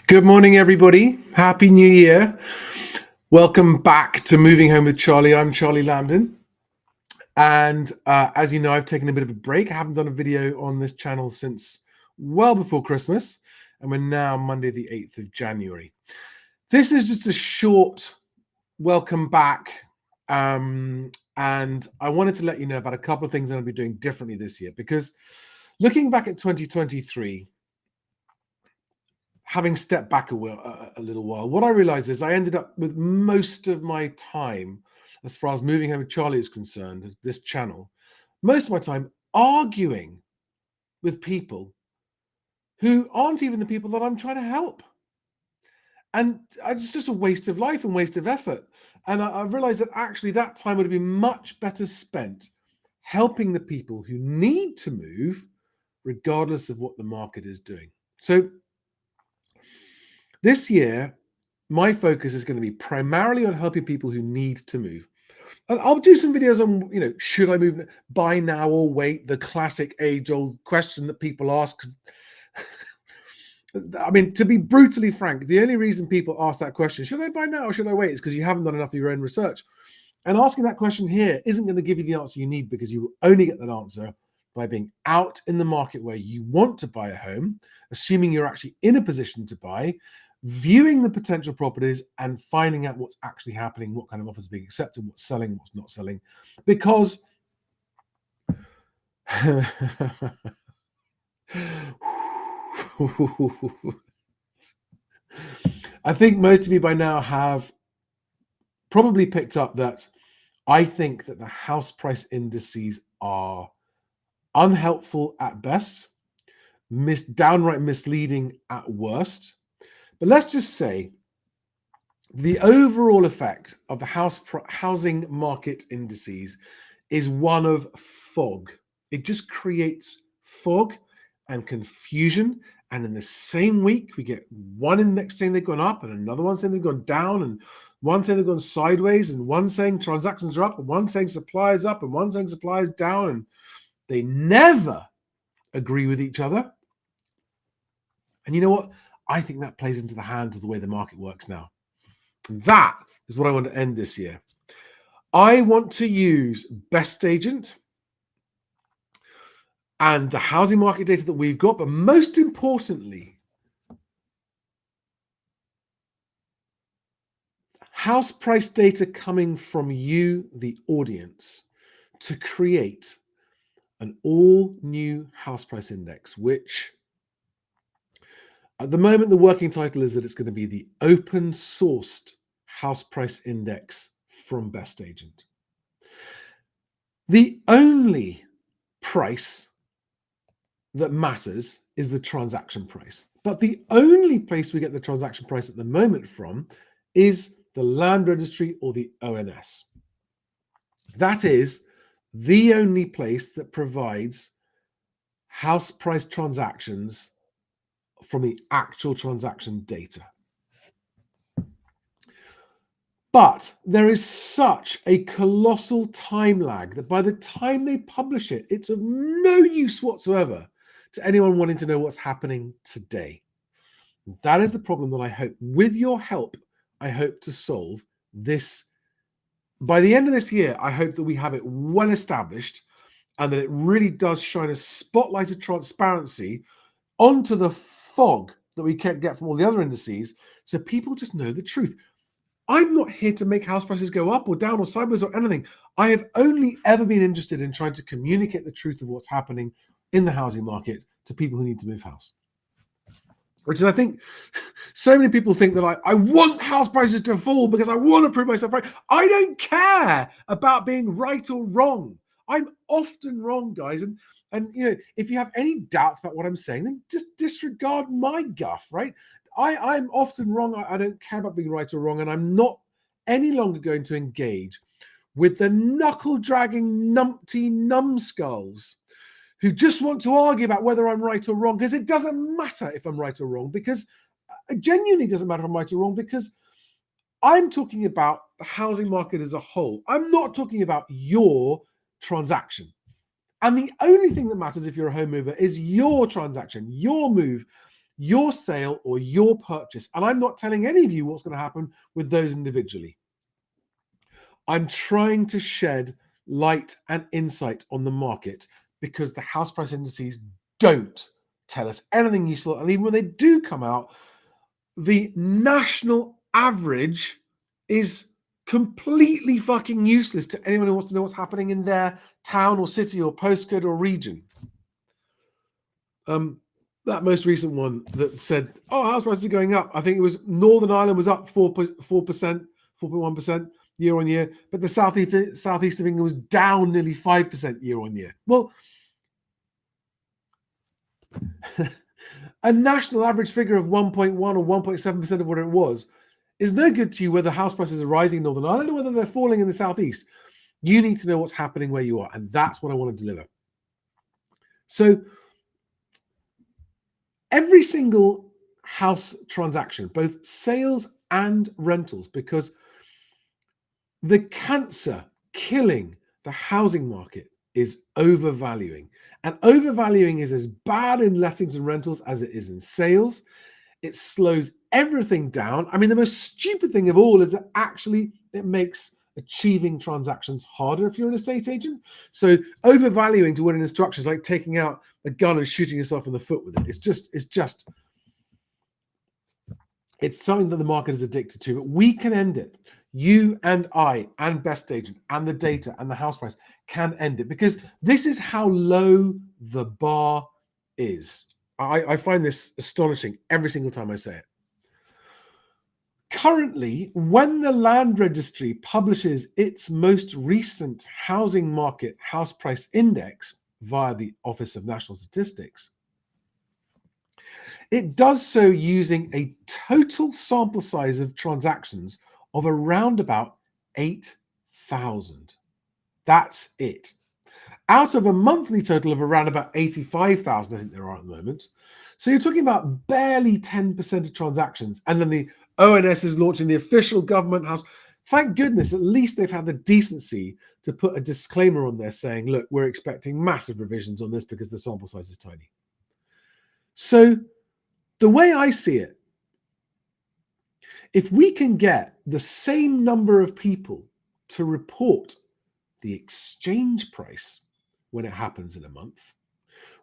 Good morning, everybody. Happy New Year. Welcome back to Moving Home with Charlie. I'm Charlie Lambden. And as you know, I've taken a bit of a break. I haven't done a video on this channel since well before Christmas. And we're now Monday, the 8th of January. This is just a short welcome back. And I wanted to let you know about a couple of things I'm going to be doing differently this year. Because looking back at 2023, having stepped back a little while, what I realized is I ended up with most of my time, as far as Moving Home with Charlie is concerned, this channel, most of my time arguing with people who aren't even the people that I'm trying to help. And it's just a waste of life and waste of effort. And I realized that actually that time would have been much better spent helping the people who need to move, regardless of what the market is doing. So this year, my focus is going to be primarily on helping people who need to move. And I'll do some videos on, should I move, buy now or wait? The classic age-old question that people ask. I mean, to be brutally frank, the only reason people ask that question, should I buy now or should I wait, is because you haven't done enough of your own research. And asking that question here isn't going to give you the answer you need, because you will only get that answer by being out in the market where you want to buy a home, assuming you're actually in a position to buy, viewing the potential properties and finding out what's actually happening, what kind of offers are being accepted, what's selling, what's not selling. Because I think most of you by now have probably picked up that I think that the house price indices are unhelpful at best, downright misleading at worst. But let's just say the overall effect of the housing market indices is one of fog. It just creates fog and confusion. And in the same week, we get one index saying they've gone up and another one saying they've gone down, and one saying they've gone sideways, and one saying transactions are up, and one saying supply is up, and one saying supply is down. And they never agree with each other. And you know what? I think that plays into the hands of the way the market works now. That is what I want to end this year. I want to use Best Agent and the housing market data that we've got, but most importantly, house price data coming from you, the audience, to create an all-new house price index, which at the moment, the working title is that it's going to be the open-sourced house price index from Best Agent. The only price that matters is the transaction price. But the only place we get the transaction price at the moment from is the Land Registry or the ONS. That is the only place that provides house price transactions from the actual transaction data. But there is such a colossal time lag that by the time they publish it, it's of no use whatsoever to anyone wanting to know what's happening today. That is the problem that I hope, with your help, I hope to solve this. By the end of this year, I hope that we have it well established and that it really does shine a spotlight of transparency onto the fog that we can't get from all the other indices, so people just know the truth. I'm not here to make house prices go up or down or sideways or anything. I have only ever been interested in trying to communicate the truth of what's happening in the housing market to people who need to move house. Which is, I think, so many people think that I want house prices to fall because I want to prove myself right. I don't care about being right or wrong. I'm often wrong, guys. And if you have any doubts about what I'm saying, then just disregard my guff, right? I'm often wrong. I don't care about being right or wrong. And I'm not any longer going to engage with the knuckle-dragging numpty numbskulls who just want to argue about whether I'm right or wrong, because it doesn't matter if I'm right or wrong, because it genuinely doesn't matter if I'm right or wrong, because I'm talking about the housing market as a whole. I'm not talking about your transaction. And the only thing that matters if you're a home mover is your transaction, your move, your sale or your purchase. And I'm not telling any of you what's going to happen with those individually. I'm trying to shed light and insight on the market because the house price indices don't tell us anything useful. And even when they do come out, the national average is completely fucking useless to anyone who wants to know what's happening in their town or city or postcode or region. That most recent one that said, oh, house prices are going up. I think it was Northern Ireland was up 4%, 4.1% year on year, but the southeast of England was down nearly 5% year on year. Well, a national average figure of 1.1 or 1.7% of what it was is no good to you whether house prices are rising in Northern Ireland or whether they're falling in the southeast. You need to know what's happening where you are, and that's what I want to deliver. So every single house transaction, both sales and rentals, because the cancer killing the housing market is overvaluing. And overvaluing is as bad in lettings and rentals as it is in sales. It slows everything down. I mean, the most stupid thing of all is that actually it makes achieving transactions harder if you're an estate agent. So overvaluing to win an instruction is like taking out a gun and shooting yourself in the foot with it. It's something that the market is addicted to, but we can end it. You and I and Best Agent and the data and the house price can end it, because this is how low the bar is. I find this astonishing every single time I say it. Currently, when the Land Registry publishes its most recent housing market house price index via the Office of National Statistics, it does so using a total sample size of transactions of around about 8,000. That's it. Out of a monthly total of around about 85,000, I think there are at the moment. So you're talking about barely 10% of transactions. And then the ONS is launching the official government house. Thank goodness, at least they've had the decency to put a disclaimer on there saying, look, we're expecting massive revisions on this because the sample size is tiny. So the way I see it, if we can get the same number of people to report the exchange price when it happens in a month,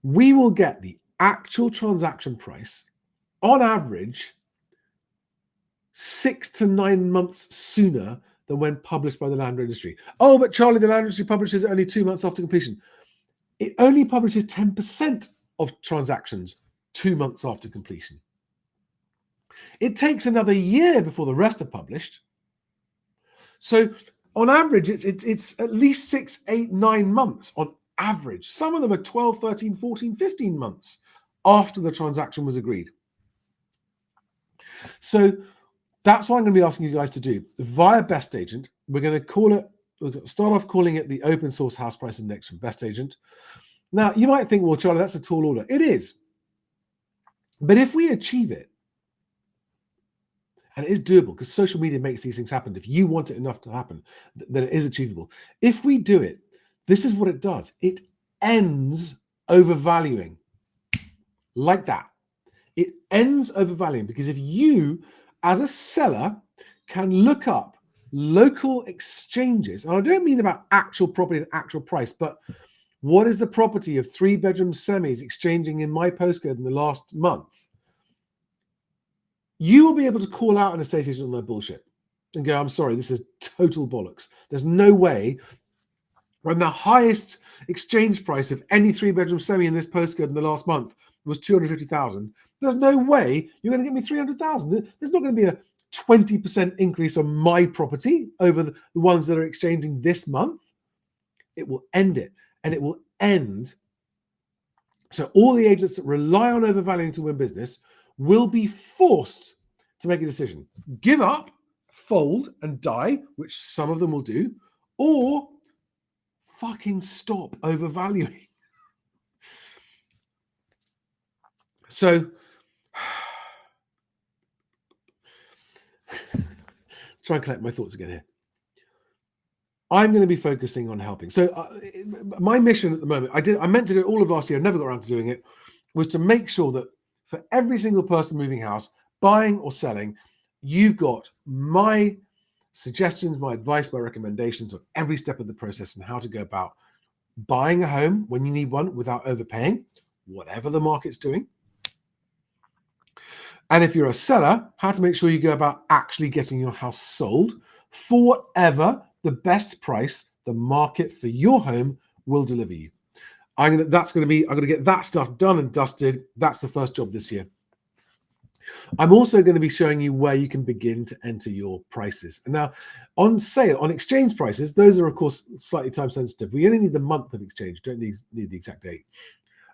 we will get the actual transaction price on average 6 to 9 months sooner than when published by the Land Registry. Oh, but Charlie, the Land Registry publishes it only 2 months after completion. It only publishes 10% of transactions 2 months after completion. It takes another year before the rest are published. So on average, it's at least 6, 8, 9 months on average. Some of them are 12, 13, 14, 15 months after the transaction was agreed. So that's what I'm going to be asking you guys to do. Via Best Agent, we're going to start off calling it the Open Source House Price Index from Best Agent. Now, you might think, well, Charlie, that's a tall order. It is. But if we achieve it, and it is doable because social media makes these things happen. If you want it enough to happen, then it is achievable. If we do it, this is what it does. It ends overvaluing like that. It ends overvaluing because if you, as a seller, can look up local exchanges, and I don't mean about actual property and actual price, but what is the property of 3-bedroom semis exchanging in my postcode in the last month? You will be able to call out an estate agent on their bullshit and go, I'm sorry, this is total bollocks. There's no way, when the highest exchange price of any 3-bedroom semi in this postcode in the last month was 250,000, there's no way you're going to get me 300,000. There's not going to be a 20% increase on my property over the ones that are exchanging this month. It will end it, and it will end. So all the agents that rely on overvaluing to win business will be forced to make a decision. Give up, fold, and die, which some of them will do, or fucking stop overvaluing. So, try and collect my thoughts again here. I'm going to be focusing on helping. So my mission at the moment, I meant to do it all of last year, I never got around to doing it, was to make sure that for every single person moving house, buying or selling, you've got my suggestions, my advice, my recommendations on every step of the process and how to go about buying a home when you need one without overpaying, whatever the market's doing. And if you're a seller, how to make sure you go about actually getting your house sold for whatever the best price the market for your home will deliver you. I'm going to get that stuff done and dusted. That's the first job this year. I'm also going to be showing you where you can begin to enter your prices. And now on sale, on exchange prices, those are of course slightly time sensitive. We only need the month of exchange, don't need the exact date.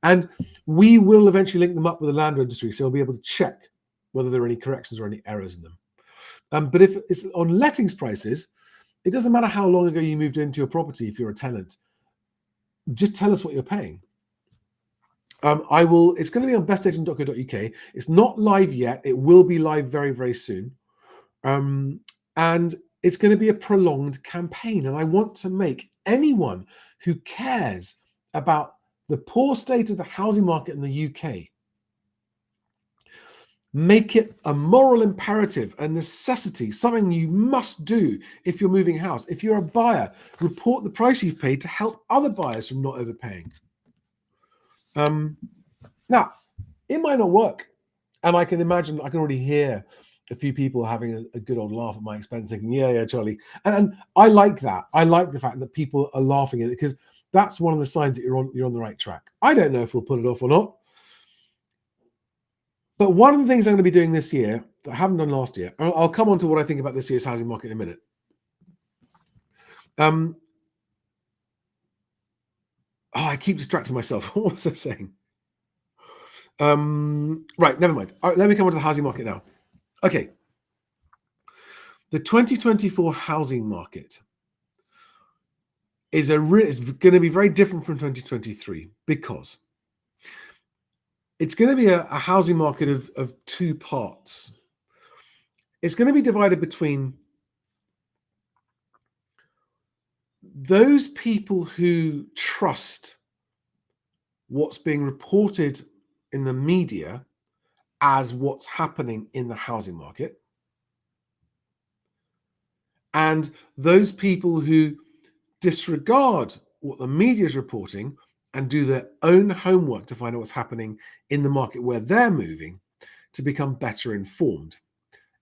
And we will eventually link them up with the land registry, so we'll be able to check whether there are any corrections or any errors in them. But if it's on lettings prices, it doesn't matter how long ago you moved into your property if you're a tenant. Just tell us what you're paying. It's going to be on bestagent.co.uk. It's not live yet. It will be live very, very soon. And it's going to be a prolonged campaign. And I want to make anyone who cares about the poor state of the housing market in the UK, make it a moral imperative, a necessity, something you must do if you're moving house. If you're a buyer, report the price you've paid to help other buyers from not overpaying. Now, it might not work. And I can already hear a few people having a good old laugh at my expense, thinking, yeah, Charlie. And I like that. I like the fact that people are laughing at it, because that's one of the signs that you're on the right track. I don't know if we'll pull it off or not. But one of the things I'm going to be doing this year that I haven't done last year, I'll come on to what I think about this year's housing market in a minute. I keep distracting myself. What was I saying? Right, never mind. All right, let me come on to the housing market now. Okay. The 2024 housing market is going to be very different from 2023 because it's going to be a housing market of two parts. It's going to be divided between those people who trust what's being reported in the media as what's happening in the housing market, and those people who disregard what the media is reporting and do their own homework to find out what's happening in the market where they're moving to become better informed.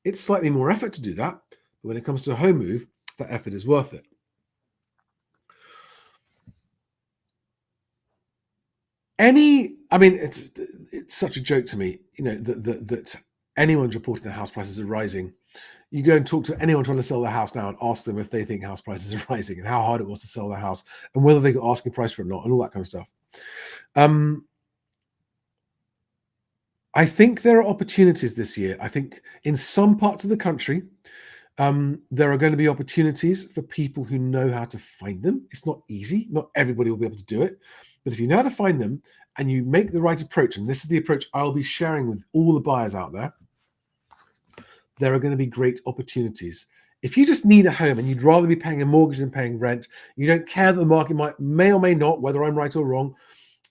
It's slightly more effort to do that, but when it comes to a home move, that effort is worth it. It's such a joke to me, that anyone's reporting that house prices are rising. You go and talk to anyone trying to sell their house now and ask them if they think house prices are rising and how hard it was to sell their house and whether they got asking price for it or not and all that kind of stuff. I think there are opportunities this year. I think in some parts of the country, there are going to be opportunities for people who know how to find them. It's not easy. Not everybody will be able to do it. But if you know how to find them and you make the right approach, and this is the approach I'll be sharing with all the buyers out there, there are going to be great opportunities. If you just need a home and you'd rather be paying a mortgage than paying rent, you don't care that the market may or may not, whether I'm right or wrong,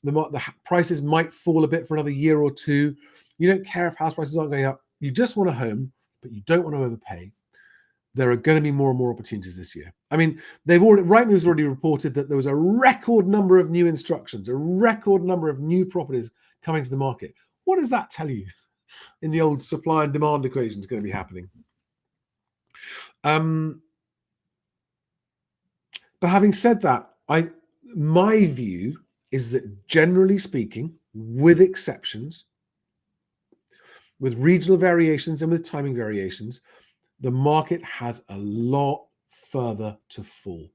the prices might fall a bit for another year or two. You don't care if house prices aren't going up. You just want a home, but you don't want to overpay. There are going to be more and more opportunities this year. I mean, Rightmove's already reported that there was a record number of new instructions, a record number of new properties coming to the market. What does that tell you in the old supply and demand equation is going to be happening? But having said that, my view is that generally speaking, with exceptions, with regional variations and with timing variations, the market has a lot further to fall.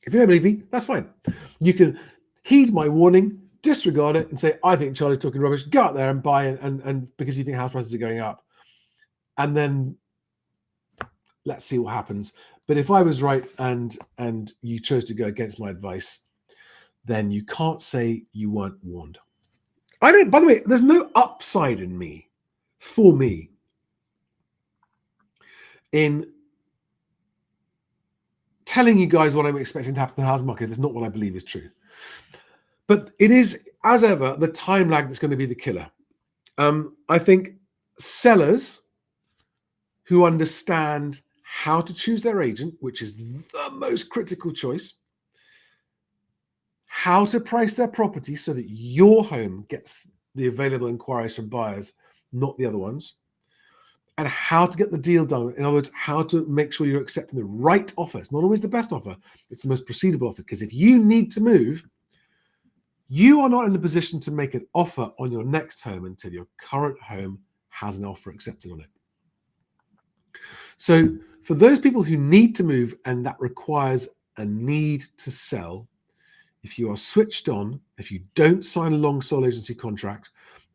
If you don't believe me, that's fine. You can heed my warning, disregard it, and say, I think Charlie's talking rubbish. Go out there and buy it, and because you think house prices are going up. And then let's see what happens. But if I was right and you chose to go against my advice, then you can't say you weren't warned. By the way, there's no upside for me, in telling you guys what I'm expecting to happen in the housing market. It's not what I believe is true. But it is as ever, the time lag that's going to be the killer. I think sellers who understand how to choose their agent, which is the most critical choice, how to price their property so that your home gets the available inquiries from buyers, not the other ones, and how to get the deal done. In other words, how to make sure you're accepting the right offer. It's not always the best offer. It's the most proceedable offer. Because if you need to move, you are not in a position to make an offer on your next home until your current home has an offer accepted on it. So for those people who need to move and that requires a need to sell, if you are switched on, if you don't sign a long sole agency contract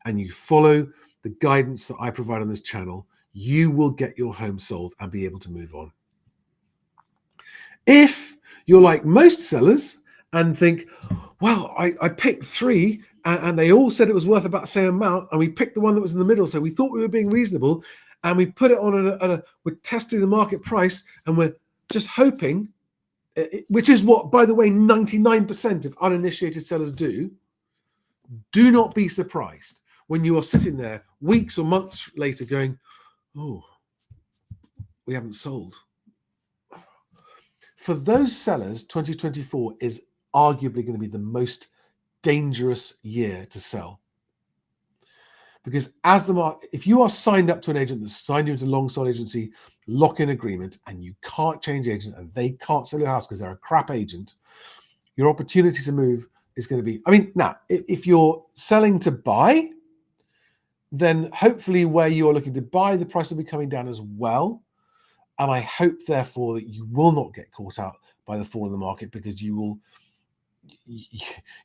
and you follow the guidance that I provide on this channel, you will get your home sold and be able to move on. If you're like most sellers and think, well, I picked 3 and they all said it was worth about the same amount, and we picked the one that was in the middle, so we thought we were being reasonable, and we put it on we're testing the market price, and we're just hoping, which is what, by the way, 99% of uninitiated sellers do. Do not be surprised when you are sitting there weeks or months later going, oh, we haven't sold. For those sellers, 2024 is arguably going to be the most dangerous year to sell. Because as the market, if you are signed up to an agent that's signed you into long sole agency lock-in agreement and you can't change agent and they can't sell your house because they're a crap agent, your opportunity to move is going to be, now, if you're selling to buy, then hopefully where you're looking to buy, the price will be coming down as well. And I hope, therefore, that you will not get caught out by the fall in the market, because you will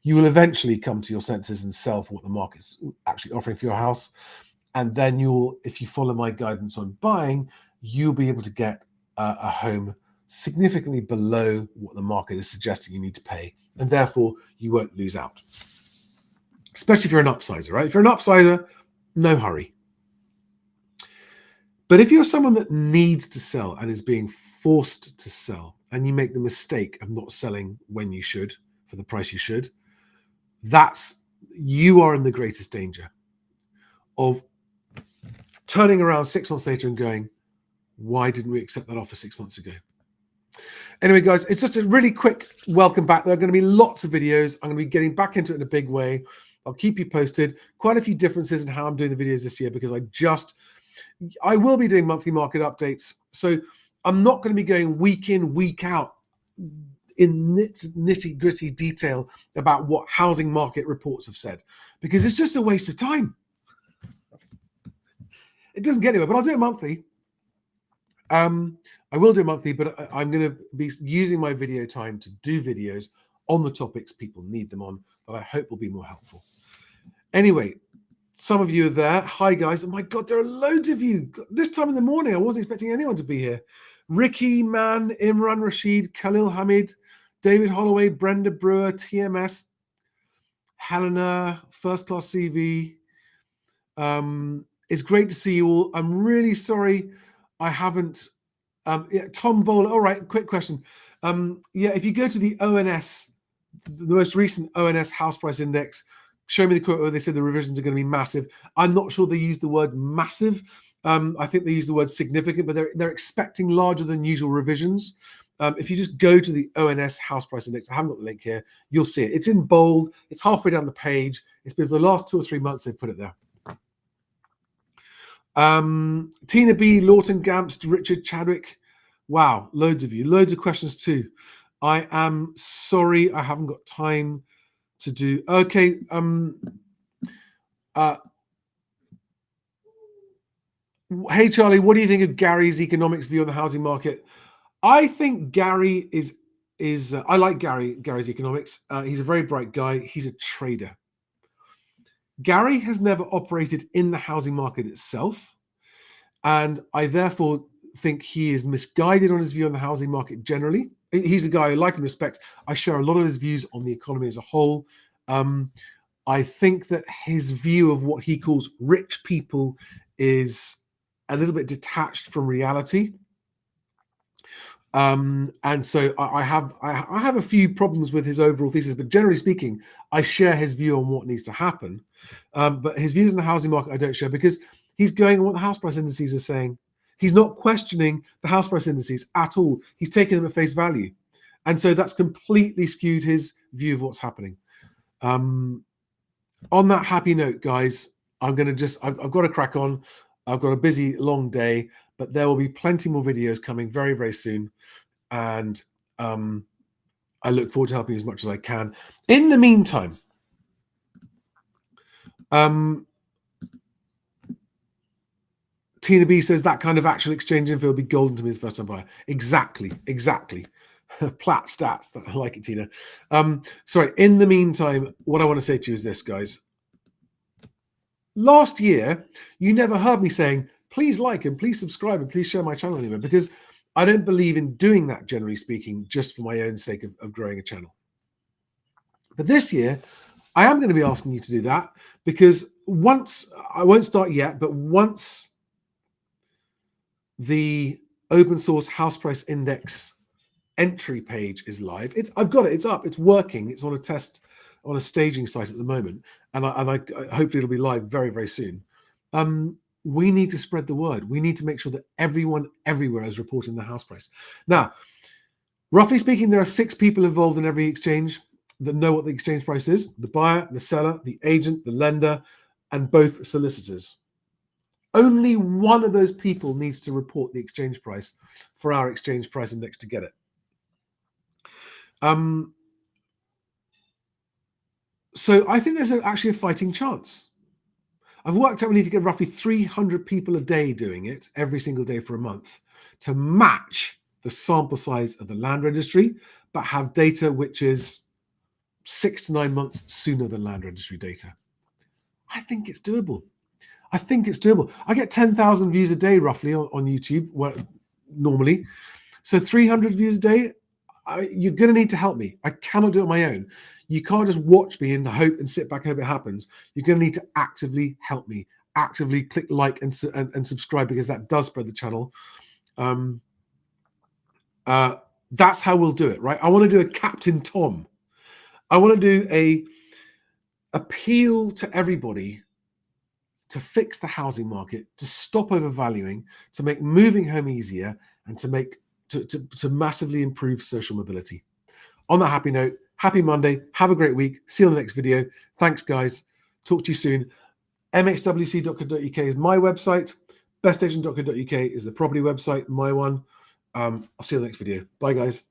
eventually come to your senses and sell for what the market's actually offering for your house. And then if you follow my guidance on buying, you'll be able to get a home significantly below what the market is suggesting you need to pay. And therefore, you won't lose out. Especially if you're an upsizer, right? If you're an upsizer, no hurry. But if you're someone that needs to sell and is being forced to sell, and you make the mistake of not selling when you should, for the price you should, you are in the greatest danger of turning around 6 months later and going, why didn't we accept that offer 6 months ago? Anyway, guys, it's just a really quick welcome back. There are going to be lots of videos. I'm going to be getting back into it in a big way. I'll keep you posted. Quite a few differences in how I'm doing the videos this year, because I will be doing monthly market updates. So I'm not going to be going week in, week out in nitty gritty detail about what housing market reports have said, because it's just a waste of time. It doesn't get anywhere, but I'll do it monthly. I will do it monthly, but I'm going to be using my video time to do videos on the topics people need them on, that I hope will be more helpful. Anyway, some of you are there. Hi, guys. Oh, my God, there are loads of you. This time in the morning, I wasn't expecting anyone to be here. Ricky, Man, Imran Rashid, Khalil Hamid, David Holloway, Brenda Brewer, TMS, Helena, First Class CV. It's great to see you all. I'm really sorry I haven't. Tom Bowler. All right, quick question. If you go to the ONS, the most recent ONS house price index, show me the quote where they said the revisions are going to be massive. I'm not sure they used the word massive. I think they used the word significant, but they're expecting larger than usual revisions. If you just go to the ONS house price index, I haven't got the link here, you'll see it. It's in bold. It's halfway down the page. It's been for the last 2 or 3 months they've put it there. Tina B, Lawton Gamst, Richard Chadwick. Wow, loads of you. Loads of questions too. I am sorry I haven't got time to do. Okay. Hey, Charlie, what do you think of Gary's economics view on the housing market? I think Gary is I like Gary's economics. He's a very bright guy. He's a trader. Gary has never operated in the housing market itself, and I therefore think he is misguided on his view on the housing market generally. He's a guy I like and respect. I share a lot of his views on the economy as a whole. I think that his view of what he calls rich people is a little bit detached from reality. And so I have a few problems with his overall thesis, but generally speaking, I share his view on what needs to happen. But his views on the housing market, I don't share, because he's going on what the house price indices are saying. He's not questioning the house price indices at all. He's taking them at face value. And so that's completely skewed his view of what's happening. On that happy note, guys, I've got to crack on. I've got a busy, long day, but there will be plenty more videos coming very, very soon. And I look forward to helping you as much as I can. In the meantime, Tina B says that kind of actual exchange info will be golden to me as first time buyer. Exactly. Plat stats. I like it, Tina. Sorry. In the meantime, what I want to say to you is this, guys. Last year, you never heard me saying, please like and please subscribe and please share my channel anywhere, because I don't believe in doing that, generally speaking, just for my own sake of growing a channel. But this year, I am going to be asking you to do that, because once, I won't start yet, but once the open source house price index entry page is live, I've got it, it's up, it's working, it's on a test, on a staging site at the moment, and I hopefully it'll be live very, very soon. We need to spread the word. We need to make sure that everyone everywhere is reporting the house price. Now, roughly speaking, there are 6 people involved in every exchange that know what the exchange price is: the buyer, the seller, the agent, the lender, and both solicitors. Only one of those people needs to report the exchange price for our exchange price index to get it. So I think there's actually a fighting chance. I've worked out we need to get roughly 300 people a day doing it every single day for a month to match the sample size of the land registry, but have data which is 6 to 9 months sooner than land registry data. I think it's doable. I get 10,000 views a day roughly on YouTube normally. So 300 views a day, you're going to need to help me. I cannot do it on my own. You can't just watch me and hope and sit back and hope it happens. You're going to need to actively help me. Actively click like and subscribe, because that does spread the channel. That's how we'll do it, right? I want to do a Captain Tom. I want to do a appeal to everybody to fix the housing market, to stop overvaluing, to make moving home easier, and to massively improve social mobility. On that happy note, happy Monday. Have a great week. See you on the next video. Thanks, guys. Talk to you soon. mhwc.co.uk is my website. bestagent.co.uk is the property website, my one. I'll see you on the next video. Bye, guys.